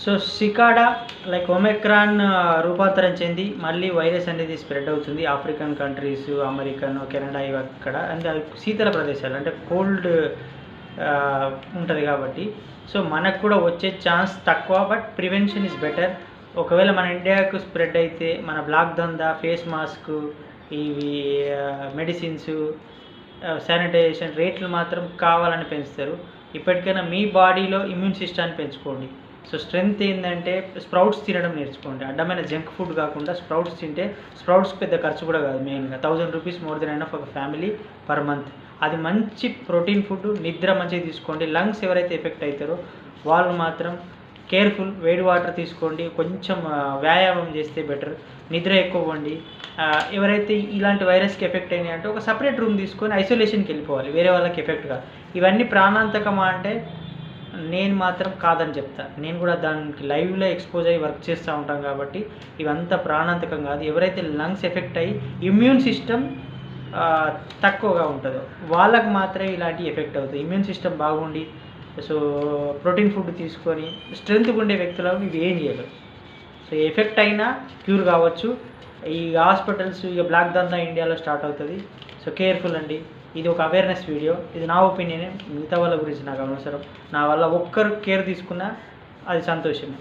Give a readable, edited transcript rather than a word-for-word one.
So cicada like Omicron రూపాంతరం చెంది మళ్ళీ వైరస్ అనేది స్ప్రెడ్ అవుతుంది ఆఫ్రికన్ కంట్రీస్, అమెరికన్, కెనడా ఇవి అక్కడ. అండ్ అవి శీతల ప్రదేశాలు అంటే కోల్డ్ ఉంటుంది కాబట్టి సో మనకు కూడా వచ్చే ఛాన్స్ తక్కువ. But prevention is better. ఒకవేళ మన ఇండియాకు స్ప్రెడ్ అయితే మన బ్లాక్ దందా, ఫేస్ మాస్క్, ఇవి మెడిసిన్స్, శానిటైజేషన్ రేట్లు మాత్రం కావాలని పెంచుతారు. ఇప్పటికైనా మీ బాడీలో ఇమ్యూన్ సిస్టాన్ని పెంచుకోండి. సో స్ట్రెంగ్త్ ఏంటంటే స్ప్రౌట్స్ తినడం నేర్చుకోండి. అడ్డమైన జంక్ ఫుడ్ కాకుండా స్ప్రౌట్స్ తింటే, స్ప్రౌట్స్ పెద్ద ఖర్చు కూడా కాదు. మెయిన్గా 1000 రూపీస్ మోర్ దెన్ ఎనఫ్ ఒక ఫ్యామిలీ పర్ మంత్. అది మంచి ప్రోటీన్ ఫుడ్. నిద్ర మంచిగా తీసుకోండి. లంగ్స్ ఎవరైతే ఎఫెక్ట్ అవుతారో వాళ్ళు మాత్రం కేర్ఫుల్. వేడి వాటర్ తీసుకోండి. కొంచెం వ్యాయామం చేస్తే బెటర్. నిద్ర ఎక్కువ ఇవ్వండి. ఎవరైతే ఇలాంటి వైరస్కి ఎఫెక్ట్ అయినాయి అంటే ఒక సపరేట్ రూమ్ తీసుకొని ఐసోలేషన్కి వెళ్ళిపోవాలి. వేరే వాళ్ళకి ఎఫెక్ట్ కాదు. ఇవన్నీ ప్రాణాంతకమా అంటే నేను మాత్రం కాదని చెప్తా. నేను కూడా దానికి లైవ్లో ఎక్స్పోజ్ అయ్యి వర్క్ చేస్తూ ఉంటాం కాబట్టి ఇవంతా ప్రాణాంతకం కాదు. ఎవరైతే లంగ్స్ ఎఫెక్ట్ అయ్యి ఇమ్యూన్ సిస్టమ్ తక్కువగా ఉంటుందో వాళ్ళకు మాత్రమే ఇలాంటి ఎఫెక్ట్ అవుతుంది. ఇమ్యూన్ సిస్టమ్ బాగుండి సో ప్రోటీన్ ఫుడ్ తీసుకొని స్ట్రెంగ్త్గా ఉండే వ్యక్తులకు ఇవి ఏం చేయగలరు. సో ఎఫెక్ట్ అయినా క్యూర్ కావచ్చు. ఈ హాస్పిటల్స్ ఇక బ్లాక్ దందా ఇండియాలో స్టార్ట్ అవుతుంది. సో కేర్ఫుల్ అండి. ఇది ఒక అవేర్నెస్ వీడియో. ఇది నా ఒపీనియన్. మిగతా వాళ్ళ గురించి నాకు అవసరం. నా వల్ల ఒక్కరు కేర్ తీసుకున్నా అది సంతోషమే.